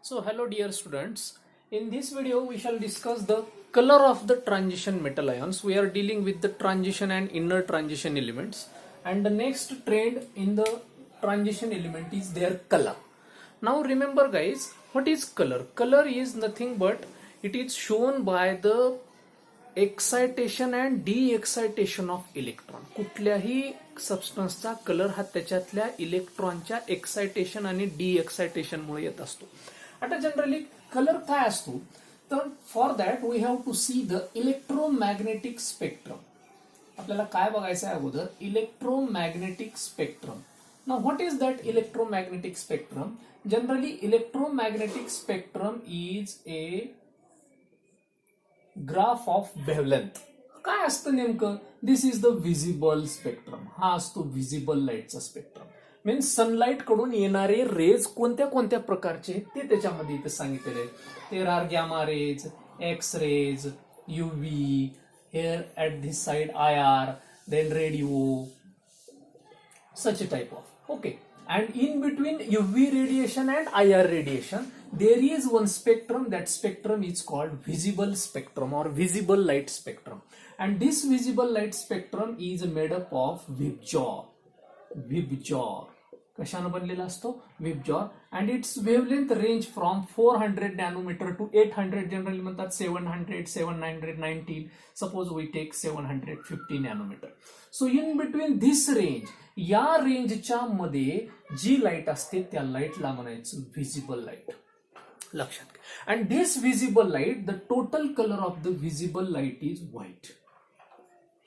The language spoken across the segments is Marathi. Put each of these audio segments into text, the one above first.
So hello dear students, in this video we shall discuss the color of the transition metal ions. We are dealing with the transition and inner transition elements, and the next trend in the transition element is their color. Now remember guys, what is color? Color is nothing but it is shown by the excitation and D excitation of electron. कुठल्याही सबस्टन्सचा कलर हा त्याच्यातल्या इलेक्ट्रॉनच्या एक्सायटेशन आणि डी एक्सायटेशन मुळे येत असतो. आता जनरली कलर काय असतो तर for that we have to see the electromagnetic spectrum. आपल्याला काय बघायचं आहे अगोदर electromagnetic spectrum. Now what is that electromagnetic spectrum? Generally electromagnetic spectrum is a graph of wavelength. काय असतं नेमकं? This is the visible spectrum. हा असतो व्हिजिबल लाईटचा स्पेक्ट्रम. मीन्स सनलाईट कडून येणारे रेज कोणत्या कोणत्या प्रकारचे ते त्याच्यामध्ये इथे सांगितलेले आहेत. There are gamma rays, X rays, UV, here at this side IR, then radio, such a type of. Okay, and in between UV radiation and IR radiation there is one spectrum. That spectrum is called visible spectrum or visible light spectrum, and this visible light spectrum is made up of Vibgyor. कशाने बनलेला असतो? Vibgyor. And its wavelength range from 400 nanometer to 800, generally म्हणतात 700, 719. Suppose we take 750 nanometer. So in between this range, या रेंजच्या मध्ये जी लाईट असते त्या लाईटला म्हणायचं व्हिजिबल लाईट. लक्षात घ्या. And this visible light, the total colour of the visible light is white.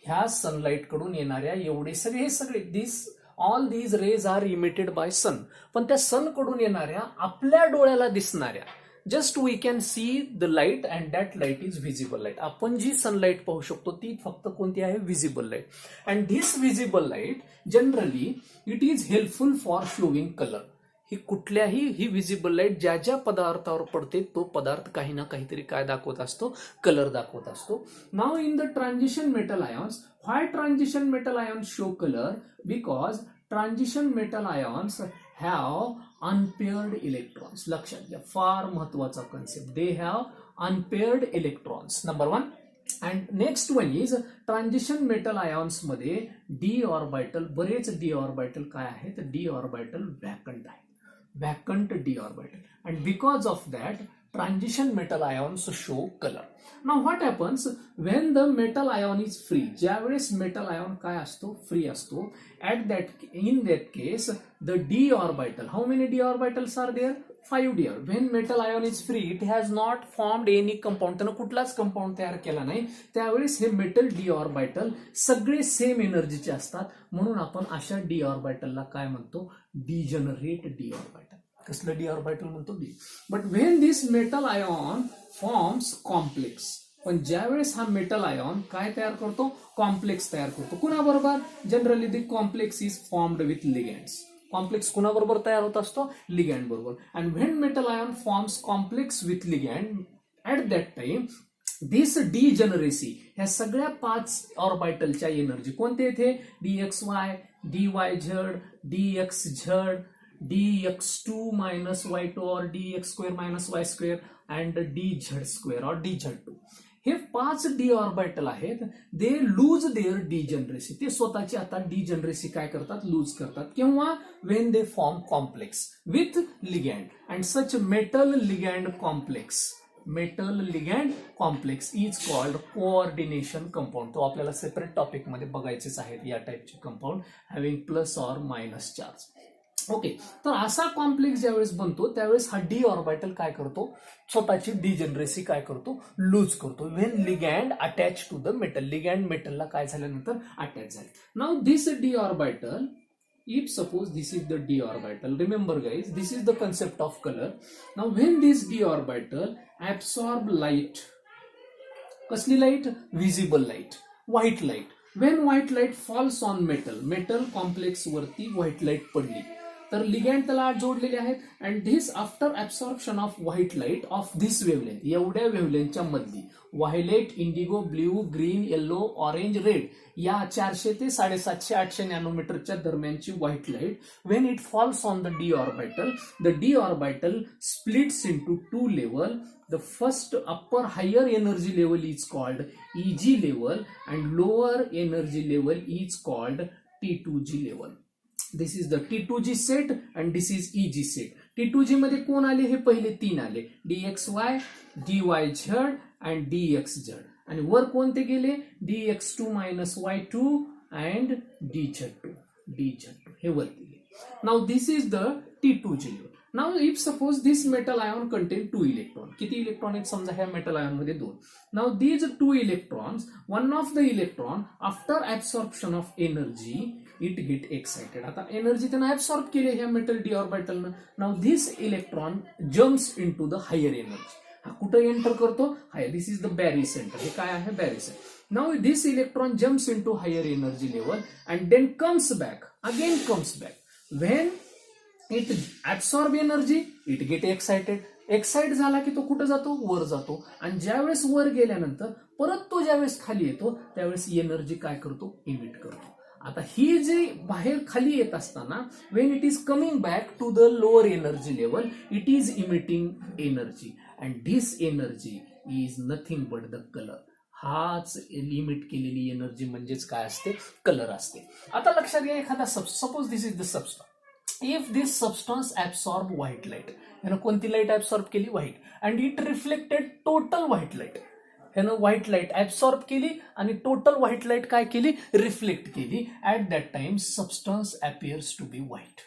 ह्या सनलाईट कडून येणाऱ्या एवढे सगळे this all these rays are emitted by sun. पण त्या सन कडून येणाऱ्या आपल्या डोळ्याला दिसणाऱ्या just we can see the light and that light is visible light. आपण जी सनलाईट पाहू शकतो ती फक्त कोणती आहे? Visible light. And this visible light generally it is helpful for showing colour. ही कुठल्याही ही व्हिजिबल लाईट ज्या ज्या पदार्थावर पडते तो पदार्थ काही ना काहीतरी काय दाखवत असतो? कलर दाखवत असतो. Now in the transition metal ions, why transition metal ions show colour? Because transition metal ions have unpaired electrons. लक्षात घ्या, फार महत्वाचा concept. They have unpaired electrons, number one. And next one is transition metal ions मध्ये डी ऑर्बिटल, बरेच डी ऑर्बिटल काय आहेत? डी ऑर्बिटल व्हॅकंट आहे. Vacant d orbital, and because of that transition metal ions show color. Now what happens when the metal ion is free? ज्यावेळेस metal ion काय असतो? फ्री असतो. In that case the d orbital, how many d orbitals are there? 5 d. When metal ion is free it has not formed any compound. त्यानं कुठलाच कंपाऊंड तयार केला नाही. त्यावेळेस हे मेटल d ऑर्बिटल सगळे सेम एनर्जीचे असतात. म्हणून आपण अशा d ऑर्बिटलला काय म्हणतो? Degenerate d orbital. कसलं d ऑर्बिटल म्हणतो? D. But when this metal ion forms complex, पण ज्यावेळेस हा मेटल आयॉन काय तयार करतो? कॉम्प्लेक्स तयार करतो. कुणाबरोबर? Generally the complex is formed with ligands. Complex कुणाबरोबर तयार होत असतो? लिगँड बरोबर. And when metal ion forms complex with ligand at that time this degeneracy, ह्या सगळ्या 5 ऑर्बिटलच्या एनर्जी कोणते येते? dxy, dyz, dxz, dx2 minus y2 or dx square minus y square and dz square or dz2. हे 5 डी ऑर्बिटल आहेत. They lose their degeneracy. ते स्वतःची आता डिजनरेसी काय करतात? लूज करतात. केव्हा? When they form complex with ligand. And such metal ligand complex, metal ligand complex is called coordination compound. तो आपल्याला सेपरेट टॉपिक मध्ये बघायचेच आहेत. या टाईपचे compound having plus or minus charge. Okay, तर असा कॉम्प्लेक्स ज्यावेळेस बनतो त्यावेळेस हा डी ऑर्बिटल काय करतो? स्वतःची डिजनरेसी काय करतो? लूज करतो. When ligand attach to the metal. Ligand मेटलला काय झाल्यानंतर अटॅच झाले. Now this D orbital, if suppose this is the d orbital, remember guys, this is the concept of color. Now when this d orbital absorb light, कसली light? Visible light, white light. When white light falls on metal, metal complex वरती white light पडली, तर लिगँड त्याला आत जोडलेले आहेत. And this after absorption off white light of this wavelength, एवढ्या वेवलेंथच्या मधली violet, Indigo, blue, green, yellow, orange, red या 400 ते 750-800 नॅनोमीटरच्या दरम्यानची white light, when it falls on the D orbital splits into 2 level. The first upper higher energy level is called EG level and lower energy level is called T2G level. This is the T2G set and this is EG set. T2G मध्ये कोण आले? हे पहिले 3 आले, DXY, DYZ and DXZ. आणि वर कोणते गेले? DX2 minus Y2 and DZ2 हे वर गेले. Now this is the T2G level. Now if suppose this metal ion contain 2 electron, किती इलेक्ट्रॉन आहेत समजा ह्या मेटल आयन मध्ये 2. Now these 2 electrons, one of the electron after absorption of energy it get excited. आता एनर्जी त्यांना ऍब्सॉर्ब केली ह्या मेटल डी ऑर्बिटलनं. Now this electron jumps into the higher energy. हा कुठे एंटर करतो? Higher. This is the barycentre. हे काय आहे? Barycentre. Now this electron jumps into higher energy level and then comes back. When it absorb energy it get excited. Excite झाला की तो कुठं जातो? वर जातो. आणि ज्यावेळेस वर गेल्यानंतर परत तो ज्यावेळेस खाली येतो त्यावेळेस एनर्जी काय करतो? इमिट करतो. आता ही जी बाहेर खाली येत असताना when it is coming back to the lower energy level it is emitting energy and this energy is nothing but the colour. हाच लिमिट केलेली एनर्जी म्हणजेच काय असते? कलर असते. आता लक्षात घ्या, एखादा suppose this is the substance. If this substance absorb white light, ह्यानं कोणती लाईट ऍब्सॉर्ब केली? White. And it reflected total white light. ह्यानं व्हाईट लाईट ऍब्सॉर्ब केली आणि टोटल व्हाईट लाईट काय केली? रिफ्लेक्ट केली. At that time substance appears to be white.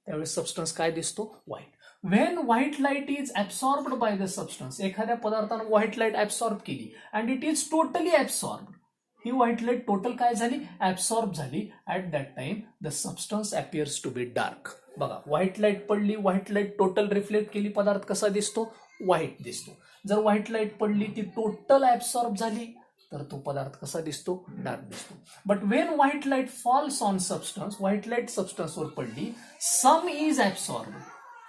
त्यावेळेस सबस्टन्स काय दिसतो? White. When white light is absorbed by the substance, एखाद्या पदार्थानं व्हाईट लाईट ऍब्सॉर्ब केली and it is totally absorbed, ही व्हाईट लाईट टोटल काय झाली? ऍब्सॉर्ब झाली. At that time the substance appears to be dark. बघा, व्हाईट लाईट पडली, व्हाईट लाईट टोटल रिफ्लेक्ट केली, पदार्थ कसा दिसतो? व्हाईट दिसतो. जर व्हाईट लाईट पडली ती टोटल ऍब्सॉर्ब झाली तर तो पदार्थ कसा दिसतो? डार्क दिसतो. But when white light falls on substance, white light सबस्टन्सवर पडली, सम इज ऍब्सॉर्ब,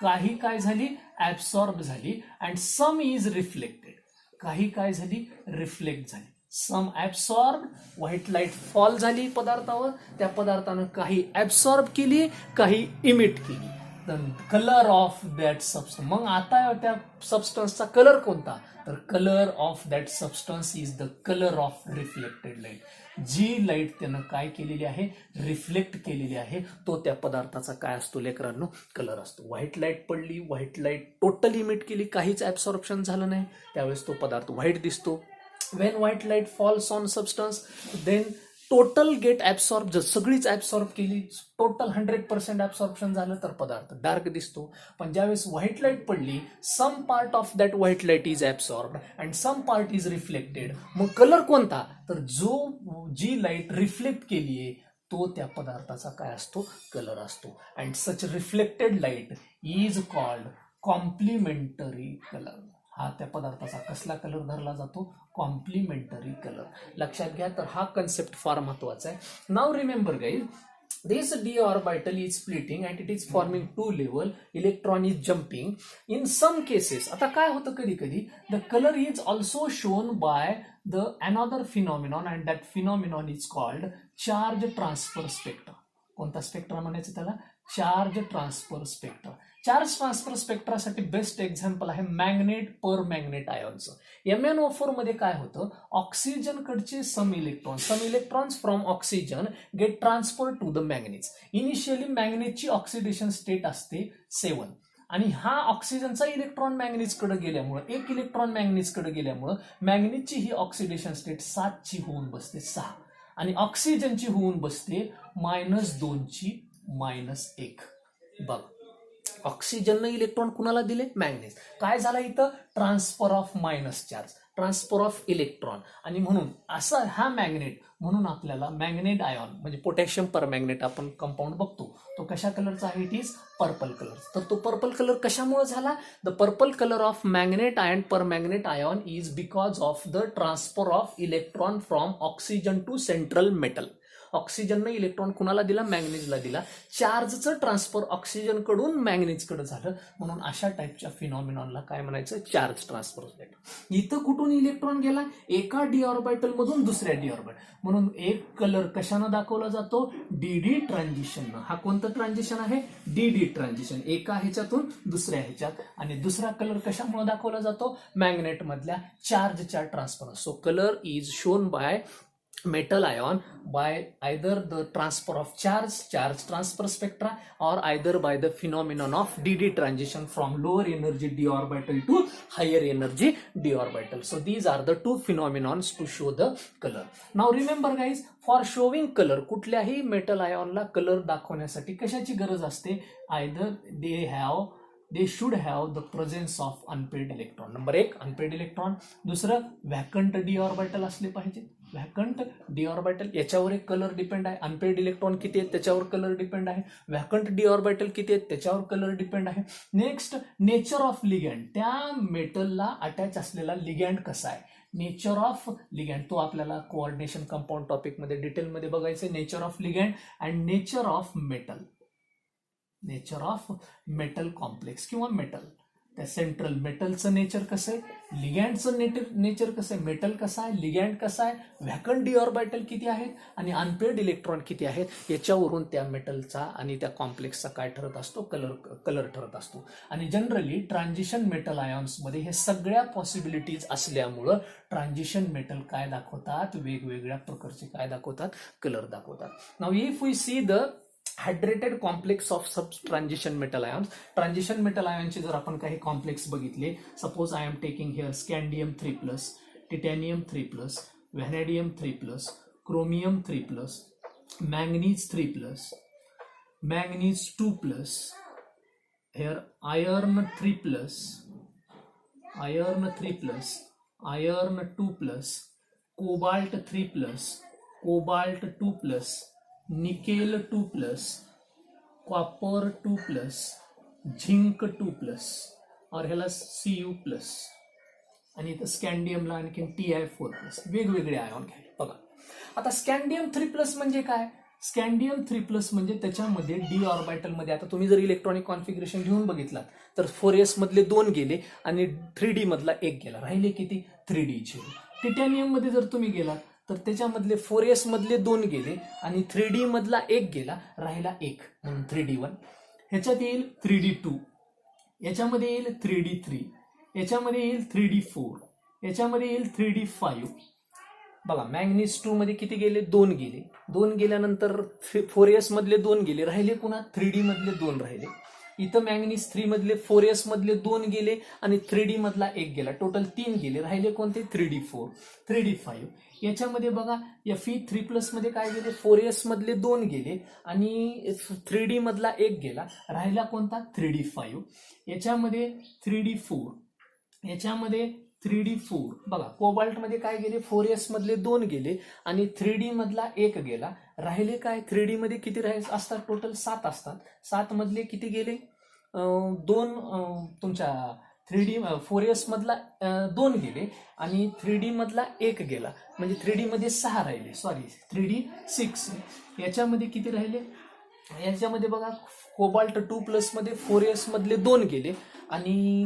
काही काय झाली? ऍब्सॉर्ब झाली. अँड सम इज रिफ्लेक्टेड, काही काय झाली? रिफ्लेक्ट झाली. सम ऍब्सॉर्ब, व्हाईट लाईट फॉल झाली पदार्थावर, त्या पदार्थानं काही ऍब्सॉर्ब केली, काही इमिट केली. The colour of that substance, मग आता त्या सबस्टन्सचा कलर कोणता? तर colour of that substance is the colour of reflected light. जी लाईट त्यानं काय केलेली आहे? रिफ्लेक्ट केलेली आहे, तो त्या पदार्थाचा काय असतो लेकरांनो? कलर असतो. व्हाईट लाईट पडली, व्हाईट लाईट टोटल इमिट केली, काहीच ऍब्सॉर्प्शन झालं नाही, त्यावेळेस तो पदार्थ व्हाईट दिसतो. When white light falls on substance, then total get absorbed. जर सगळीच ऍब्सॉर्ब केली, टोटल 100% ऍब्सॉर्प्शन झालं तर पदार्थ डार्क दिसतो. पण ज्यावेळेस व्हाईट लाईट पडली, some part of that white light is absorbed and some part is reflected. मग कलर कोणता? तर जी लाईट रिफ्लेक्ट केलीये तो त्या पदार्थाचा काय असतो? कलर असतो. And such reflected light is called complementary colour. हा त्या पदार्थाचा कसला कलर धरला जातो? Complementary colour. लक्षात घ्या, तर हा कन्सेप्ट फार महत्वाचा आहे. नाव remember guys, this d orbital is splitting and it is forming 2 level, electron is jumping. In some cases, आता काय होतं कधी कधी, the color is also shown by the another phenomenon and that phenomenon is called charge transfer spectra. कोणता स्पेक्ट्रा म्हणायचं त्याला? Charge transfer spectra. Charge transfer स्पेक्ट्रासाठी बेस्ट एक्झाम्पल आहे मॅग्नेट पर मॅग्नेट आयॉनचं. MnO4 मध्ये काय होतं? ऑक्सिजन कडचे some electrons from oxygen get transfer to the manganates. Initially मॅग्नेटची ऑक्सिडेशन स्टेट असते 7 आणि हा ऑक्सिजनचा इलेक्ट्रॉन मॅग्नेट्सकडे गेल्यामुळे, एक इलेक्ट्रॉन मॅग्नेट्सकडे गेल्यामुळे मॅग्नेटची ही ऑक्सिडेशन स्टेट 7 ची होऊन बसते 6 आणि ऑक्सिजनची होऊन बसते -2 ची -1. बघ, ऑक्सिजननं इलेक्ट्रॉन कुणाला दिले? मॅग्नेट. काय झालं इथं? Transfer of minus charge, transfer of electron. आणि म्हणून असा हा मॅग्नेट, म्हणून आपल्याला मॅग्नेट आयॉन म्हणजे पोटॅशियम पर मॅग्नेट आपण कंपाऊंड बघतो, तो कशा कलरचा आहे? It is purple colour. तर तो पर्पल कलर कशामुळे झाला? The purple colour of manganate ion permanganate ion is because of the transfer of electron from oxygen to central metal. ऑक्सिजननं इलेक्ट्रॉन कुणाला दिला, मॅंगनीजला दिला. चार्जचं ट्रान्सफर ऑक्सिजन कडून मॅंगनीजकडे झालं, म्हणून अशा टाईपच्या फिनॉमिनॉनला काय म्हणायचं, चार्ज ट्रान्सफर. इथं कुठून इलेक्ट्रॉन गेला, एका डी ऑर्बिटल मधून दुसऱ्या डी ऑर्बिटल, म्हणून एक कलर कशानं दाखवला जातो, डीडी ट्रान्झिशननं. हा कोणतं ट्रान्झिशन आहे, डीडी ट्रान्झिशन, एका ह्याच्यातून दुसऱ्या ह्याच्यात. आणि दुसरा कलर कशामुळे दाखवला जातो, मॅग्नेट मधल्या चार्जच्या transfer. So colour is shown by metal ion by either the transfer of charge transfer spectra, or either by the phenomenon of dd transition from lower energy d orbital to higher energy d orbital. So these are the two phenomenons to show the color. Now remember guys, for showing color, कुठल्याही metal ion ला color दाखवण्यासाठी कशाची गरज असते, either they should have the presence of unpaired electron. Number एक unpaired electron, दुसरं vacant d orbital असले पाहिजे. व्हॅकंट डी ऑर्बिटल, याच्यावर एक कलर डिपेंड आहे. अनपेड इलेक्ट्रॉन किती आहेत त्याच्यावर कलर डिपेंड आहे. व्हॅकंट डी ऑर्बिटल किती आहेत त्याच्यावर कलर डिपेंड आहे. नेक्स्ट, नेचर ऑफ लिगँड, त्या मेटलला अटॅच असलेला लिगँड कसा आहे, नेचर ऑफ लिगँड, तो आपल्याला कोऑर्डिनेशन कंपाऊंड टॉपिकमध्ये डिटेलमध्ये बघायचं. Nature of ligand and nature of metal, nature of metal complex किंवा मेटल. त्या सेंट्रल मेटलचं नेचर कसं आहे, लिगँडचं नेचर कसं आहे, मेटल कसं आहे, लिगँड कसं आहे, व्हॅकंट डी ऑर्बिटल किती आहेत आणि अनपेड इलेक्ट्रॉन किती आहेत, याच्यावरून त्या मेटलचा आणि त्या कॉम्प्लेक्सचा काय ठरत असतो, कलर ठरत असतो. आणि जनरली ट्रान्झिशन मेटल आयॉन्समध्ये हे सगळ्या पॉसिबिलिटीज असल्यामुळं ट्रान्झिशन मेटल काय दाखवतात, वेगवेगळ्या प्रकारचे काय दाखवतात, कलर दाखवतात. Now if we see the hydrated complex of some transition metal ions, transition metal आयॉनचे जर आपण काही कॉम्प्लेक्स बघितले, suppose I am taking here scandium 3+, titanium 3+, vanadium 3+, chromium 3+, manganese 3+, manganese 2+, here iron 3+, iron 3+, iron 2+, cobalt 3+, cobalt 2+, nickel 2+, copper 2+, zinc 2+, और ह्याला Cu+, आणि इथं स्कॅन्डियमला आणखी Ti4+, वेगवेगळे आयॉन घ्यायचे. बघा आता स्कॅन्डियम 3+ म्हणजे काय, स्कॅन्डियम 3+ म्हणजे त्याच्यामध्ये डी ऑर्बिटल मध्ये, आता तुम्ही जर इलेक्ट्रॉनिक कॉन्फिगरेशन घेऊन बघितलात तर 4s मधले 2 गेले आणि 3D मधला 1 गेला, राहिले किती, 3D0. टिटॅनियम मध्ये जर तुम्ही गेलात तर त्याच्यामधले 4s मधले 2 गेले आणि 3D मधला 1 गेला, राहिला 1, म्हणून 3D1. ह्याच्यात येईल 3D2, याच्यामध्ये येईल 3D3, याच्यामध्ये येईल 3D4, याच्यामध्ये येईल 3D5. बघा मॅंगनीज 2 मध्ये किती गेले, 2 गेले, 2 गेल्यानंतर 4s मधले 2 गेले, राहिले पुन्हा 3D मधले 2 राहिले. इथं मॅंगनीज 3 मधले 4s मधले 2 गेले आणि 3D मधला 1 गेला, टोटल 3 गेले, राहिले कोणते, 3D4, 3D5. याच्यामध्ये बघा Fe3+ मध्ये काय गेले, 4s मधले 2 गेले आणि 3D मधला 1 गेला, राहिला कोणता, 3D5. याच्यामध्ये 3D4, याच्यामध्ये 3D4. बघा कोबाल्ट मध्ये काय गेले, 4s मधले 2 गेले आणि 3D मधला 1 गेला, राहिले काय, 3D मध्ये किती असतात, टोटल 7 असतात. 7 मधले किती गेले, 2 तुमच्या 4s मधला 2 गेले आणि 3D मधला 1 गेला, म्हणजे 3D मध्ये 6 राहिले, सॉरी 3D 6. याच्यामध्ये किती राहिले, याच्यामध्ये बघा कोबाल्ट 2+ मध्ये 4s मधले 2 गेले आणि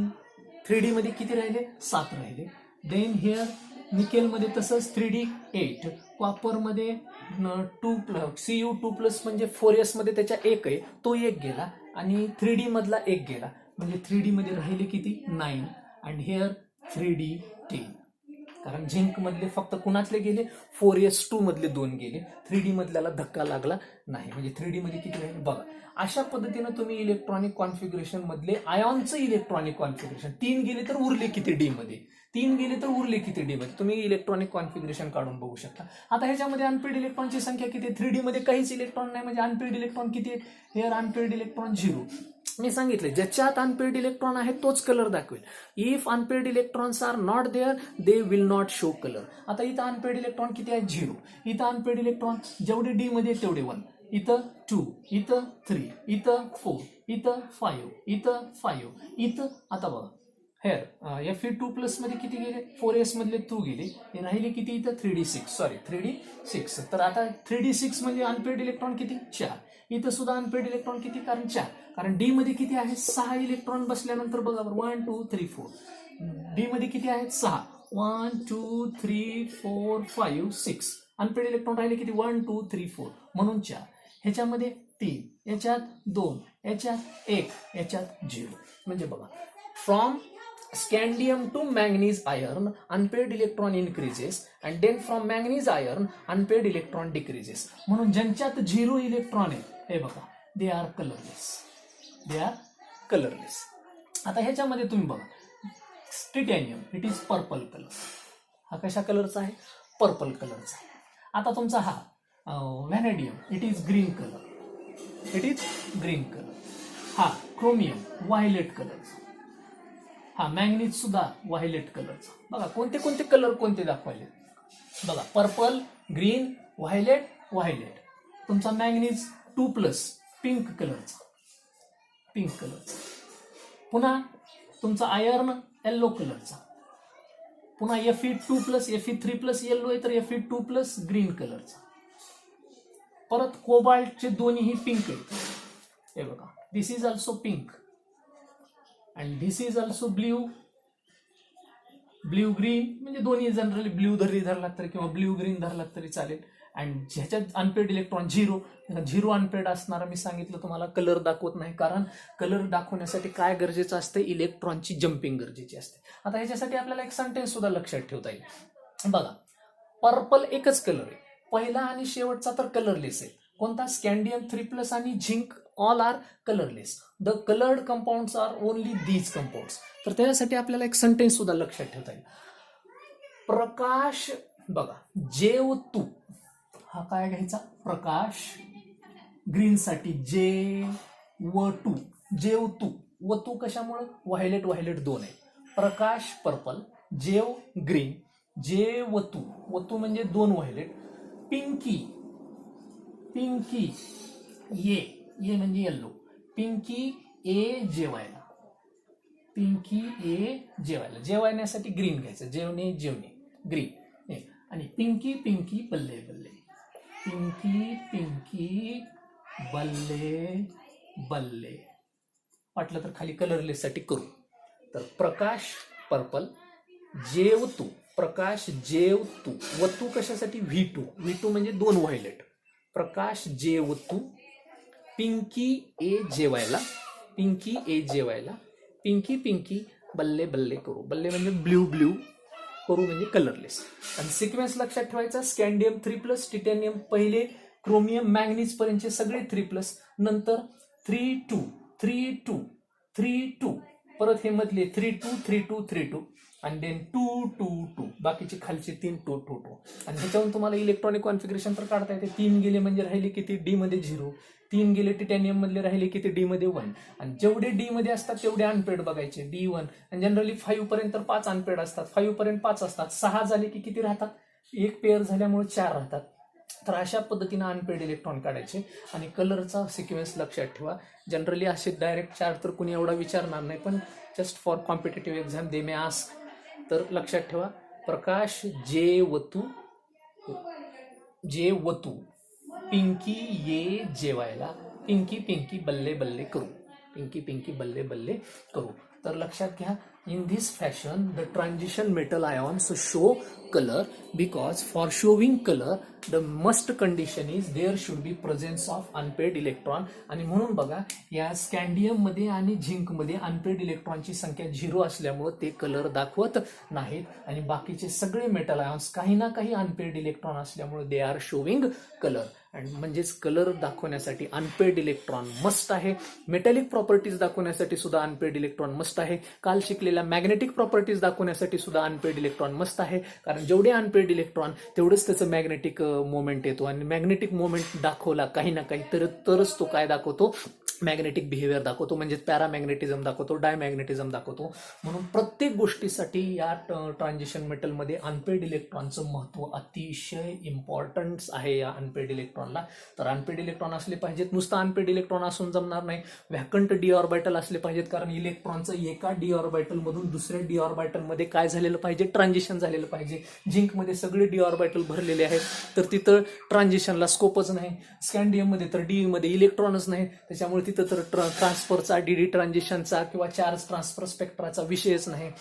3D मध्ये किती राहिले, 7 राहिले. देन हिअर निकेल मध्ये तसंच 3D 8, कॉपर मध्ये 2+, Cu2+ म्हणजे 4s मध्ये त्याच्या 1 आहे, तो 1 गेला आणि 3D मधला 1 गेला, म्हणजे 3D मध्ये राहिले किती, 9. अँड हिअर 3D 10, कारण झिंक मधले फक्त कुणातले गेले, 4s2 मधले 2 गेले, 3D मधल्याला धक्का लागला नाही, म्हणजे 3D मध्ये किती राहिले. बघा अशा पद्धतीनं तुम्ही इलेक्ट्रॉनिक कॉन्फिगरेशन मधले आयॉनचं इलेक्ट्रॉनिक कॉन्फिगरेशन, 3 गेले तर उरले किती डी मध्ये, 3 गेले तर उरले किती डी मध्ये, तुम्ही इलेक्ट्रॉनिक कॉन्फिगरेशन काढून बघू शकता. आता ह्याच्यामध्ये अनपेड इलेक्ट्रॉनची संख्या किती, 3D मध्ये काहीच इलेक्ट्रॉन नाही, म्हणजे अनपेड इलेक्ट्रॉन किती आहेत, हेअर अनपेड इलेक्ट्रॉन 0. मी सांगितले ज्याच्यात अनपेड इलेक्ट्रॉन आहे तोच कलर दाखवेल. If unpaired electrons are not there they will not show colour. आता इथं अनपेड इलेक्ट्रॉन किती आहे, 0. इथं अनपेड इलेक्ट्रॉन जेवढे डी मध्ये तेवढे 1, इथं 2, इथं 3, इथं 4, इथं 5, इथं 5, इथं. आता बघा हेअर Fe2+ मध्ये किती गेले 4s मधले 2 गेले, हे राहिले किती इथं 3d6 तर आता 3d6 म्हणजे अनपेड इलेक्ट्रॉन किती 4, इथं सुद्धा अनपेड इलेक्ट्रॉन किती कारण 4, कारण डी मध्ये किती आहे 6 इलेक्ट्रॉन बसल्यानंतर बघा 1 2 3 4 डी मध्ये किती आहेत 6 1 2 3 4 5 6 अनपेड इलेक्ट्रॉन राहिले किती 1 2 3 4 म्हणून 4, ह्याच्यामध्ये 3, याच्यात 2, याच्यात 1, याच्यात 0. म्हणजे बघा from scandium to manganese iron unpaired electron increases and then from manganese iron unpaired electron decreases. म्हणून ज्यांच्यात 0 इलेक्ट्रॉन आहे हे बघा दे आर कलरलेस. आता ह्याच्यामध्ये तुम्ही बघा titanium it is purple colour, हा कशा कलरचा आहे पर्पल कलरचा. आता तुमचा हा vanadium it is green colour, हा क्रोमियम व्हायलेट कलरचा, हा मॅंगनीज सुद्धा व्हायलेट कलरचा. बघा कोणते कोणते कलर कोणते दाखवायले बघा पर्पल ग्रीन व्हायलेट. तुमचा मॅंगनीज 2+ पिंक कलरचा. पुन्हा तुमचा आयर्न येल्लो कलरचा. पुन्हा Fe2+ Fe3+ येल्लो आहे तर Fe2+ ग्रीन कलरचा. परत कोबाल्टचे दोन्हीही पिंक आहेत हे बघा this is also pink and this is also blue green, म्हणजे दोन्ही जनरली ब्ल्यू धरलात तरी किंवा ब्ल्यू ग्रीन धरलात तरी चालेल. अँड ज्याच्यात अनपेड इलेक्ट्रॉन 0 अनपेड असणारा मी सांगितलं तुम्हाला कलर दाखवत नाही, कारण कलर दाखवण्यासाठी काय गरजेचं असतं इलेक्ट्रॉनची जम्पिंग गरजेची असते. आता ह्याच्यासाठी आपल्याला एक सेंटेन्स सुद्धा लक्षात ठेवता येईल. बघा पर्पल एकच कलर आहे, पहिला आणि शेवटचा तर कलरलेस आहे. कोणता स्कॅन्डियम 3+ आणि zinc all are colourless. The coloured compounds are only these compounds. तर त्यासाठी आपल्याला एक सेंटेन्स सुद्धा लक्षात ठेवता येईल. प्रकाश बघा जेव तू, हा काय घ्यायचा प्रकाश, ग्रीन साठी जेव तू व तू कशामुळे व्हायलेट 2 आहे. प्रकाश पर्पल, जेव ग्रीन, जेव तू म्हणजे 2 व्हायलेट. पिंकी ये म्हणजे येल्लो. पिंकी ए जेवायला, जेवण्यासाठी ग्रीन घ्यायचं, जेवणे ग्रीन. आणि पिंकी बल्ले वाटलं तर खाली कलरलेस साठी करू. तर प्रकाश पर्पल, जेव तू प्रकाश जेव तू व तू कशासाठी V2 म्हणजे 2 व्हायलेट. प्रकाश जेव तू, पिंकी ए जेवायला, पिंकी बल्ले करू. बल्ले म्हणजे ब्ल्यू करू म्हणजे कलरलेस. आणि सिक्वेन्स लक्षात ठेवायचा स्कॅन्डियम 3+, टिटॅनियम पहिले, क्रोमियम मॅंगनीज पर्यंतचे सगळे 3+, नंतर 3 2 परत हे मधले 3 2 आणि देन 2 बाकीचे खालचे 3 2. आणि ह्याच्यावरून तुम्हाला इलेक्ट्रॉनिक कॉन्फिगरेशन तर काढता येते. 3 गेले म्हणजे राहिले किती डी मध्ये 0, 3 गेले टिटॅनियम मधले राहिले किती डी मध्ये 1. आणि जेवढे डी मध्ये असतात तेवढे अनपेड बघायचे D1. आणि जनरली 5 पर्यंत तर 5 अनपेड असतात, 5 पर्यंत 5 असतात. 6 झाले की किती राहतात, एक पेअर झाल्यामुळे 4 राहतात. तर अशा पद्धतीने अनपेड इलेक्ट्रॉन काढायचे. आणि कलरचा सिक्वेन्स लक्षात ठेवा. जनरली असे डायरेक्ट 4 तर कुणी एवढा विचारणार नाही, पण just for competitive exam they may ask. तर लक्षात ठेवा प्रकाश जेवतू, पिंकी ये जेवायला, पिंकी बल्ले करू. तर लक्षात घ्या in this fashion the transition metal ions show colour because for showing colour the must condition is there should be presence of unpaired electron. आणि म्हणून बघा या स्कॅन्डियम मध्ये आणि झिंक मध्ये अनपेड इलेक्ट्रॉनची संख्या 0 असल्यामुळे ते कलर दाखवत नाहीत. आणि बाकीचे सगळे मेटल आयॉन्स काही ना काही अनपेड इलेक्ट्रॉन असल्यामुळे दे आर शोविंग कलर. आणि म्हणजेच कलर दाखवण्यासाठी अनपेड इलेक्ट्रॉन मस्ट आहे. मेटॅलिक प्रॉपर्टीज दाखवण्यासाठी सुद्धा अनपेड इलेक्ट्रॉन मस्ट आहे. काल शिकलेल्या मॅग्नेटिक प्रॉपर्टीज दाखवण्यासाठी सुद्धा अनपेड इलेक्ट्रॉन मस्ट आहे. कारण जेवढे अनपेड इलेक्ट्रॉन तेवढंच त्याचं मॅग्नेटिक मोमेंट येतो. आणि मॅग्नेटिक मोमेंट दाखवला काही ना काही तरच तो काय दाखवतो मॅग्नेटिक बिहेवियर दाखवतो, म्हणजे पॅरामॅग्नेटिझम दाखवतो, डायमॅग्नेटिझम दाखवतो. म्हणून प्रत्येक गोष्टीसाठी या ट्रान्झिशन मेटलमध्ये अनपेड इलेक्ट्रॉनचं महत्त्व अतिशय इम्पॉर्टन्स आहे या अनपेड इलेक्ट्रॉनला. तर अनपेड इलेक्ट्रॉन असले पाहिजेत, नुसतं अनपेड इलेक्ट्रॉन असून जमणार नाही, व्हॅकंट डी ऑर्बिटल असले पाहिजेत, कारण इलेक्ट्रॉनचं एका डी ऑर्बिटलमधून दुसऱ्या डी ऑर्बिटलमध्ये काय झालेलं पाहिजे, ट्रान्झिशन झालेलं पाहिजे. झिंकमध्ये सगळे डी ऑर्बिटल भरलेले आहेत, तर तिथं ट्रान्झिशनला स्कोपच नाही. स्कॅन्डियममध्ये तर डी मध्ये इलेक्ट्रॉनच नाही, त्याच्यामुळे तिथं तर ट्रान्सफरचा, डी ट्रान्झिशनचा किंवा चार्ज ट्रान्सफर स्पेक्ट्राचा विषयच नाही.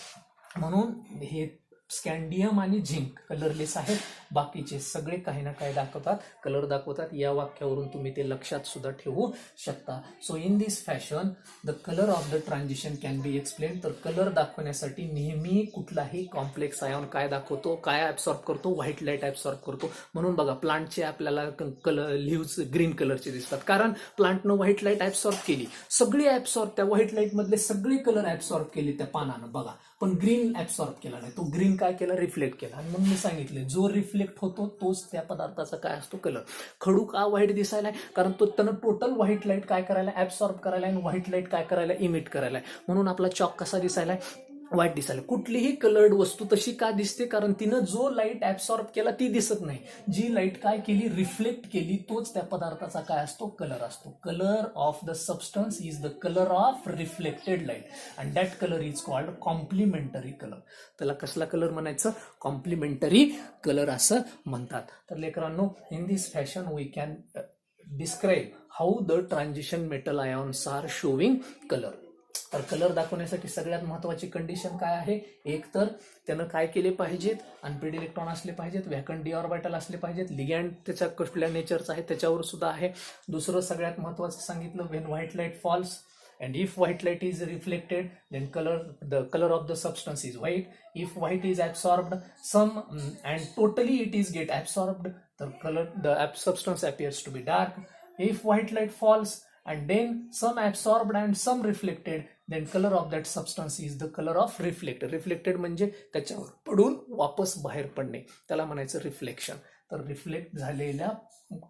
म्हणून हे स्कॅन्डियम आणि झिंक कलरलेस आहेत, बाकीचे सगळे काही ना काही दाखवतात, कलर दाखवतात. या वाक्यावरून तुम्ही ते लक्षात सुद्धा ठेवू शकता. So in this fashion the colour of the transition can be explain. तर कलर दाखवण्यासाठी नेहमी कुठलाही कॉम्प्लेक्स आयॉन काय दाखवतो, काय ऍब्सॉर्ब करतो, व्हाईट लाईट ऍब्सॉर्ब करतो. म्हणून बघा प्लांटचे आपल्याला कलर लिव्स ग्रीन कलरचे दिसतात, कारण प्लांटनं व्हाईट लाईट ऍब्सॉर्ब केली, सगळी ऍब्सॉर्ब त्या व्हाईट लाईट मधले सगळे कलर ऍब्सॉर्ब केले त्या पानानं बघा, पण ग्रीन ऍब्सॉर्ब केला नाही. तो ग्रीन काय केला, रिफ्लेक्ट केला. आणि म्हणून मी सांगितले जो रिफ्लेक्ट होतो तोच त्या पदार्थाचा काय असतो, कलर. खडू का व्हाईट दिसायला, कारण तो त्यानं टोटल व्हाईट लाईट काय करायला, ऍब्सॉर्ब करायला, आणि व्हाईट लाईट काय करायला, इमिट करायला. म्हणून आपला चॉक कसा दिसायला, व्हाईट दिसायला. कुठलीही कलर्ड वस्तू तशी का दिसते, कारण तिनं जो लाईट ऍब्सॉर्ब केला ती दिसत नाही, जी लाईट काय केली, रिफ्लेक्ट केली, तोच त्या पदार्थाचा काय असतो, कलर असतो. Colour of the substance is the colour of reflected light and that colour is called complementary colour. त्याला कसला कलर म्हणायचं, कॉम्प्लिमेंटरी कलर असं म्हणतात. तर लेकरांनो, in this fashion we can describe how the transition metal ions are showing colour. तर कलर दाखवण्यासाठी सगळ्यात महत्वाची कंडिशन काय आहे, एक तर त्यानं काय केले पाहिजेत, अनपेड इलेक्ट्रॉन असले पाहिजेत, व्हॅकंट डी ऑर्बिटल असले पाहिजेत, लिगॅन्ड त्याच्या कुठल्या नेचरचा आहे त्याच्यावर सुद्धा आहे. दुसरं सगळ्यात महत्वाचं सांगितलं, when white light falls and if white light is reflected then the color of the substance is white. If white is absorbed and totally it is get absorbed, the substance appears to be dark. If white light falls and then some absorbed and some reflected, then color of that substance is the color of reflected म्हणजे त्याच्यावर पडून वापस बाहेर पडणे, त्याला म्हणायचं रिफ्लेक्शन. तर रिफ्लेक्ट झालेला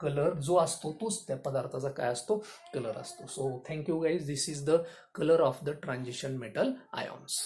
कलर जो असतो तोच त्या पदार्थाचा काय असतो, कलर असतो. So thank you guys, this is the colour of the transition metal ions.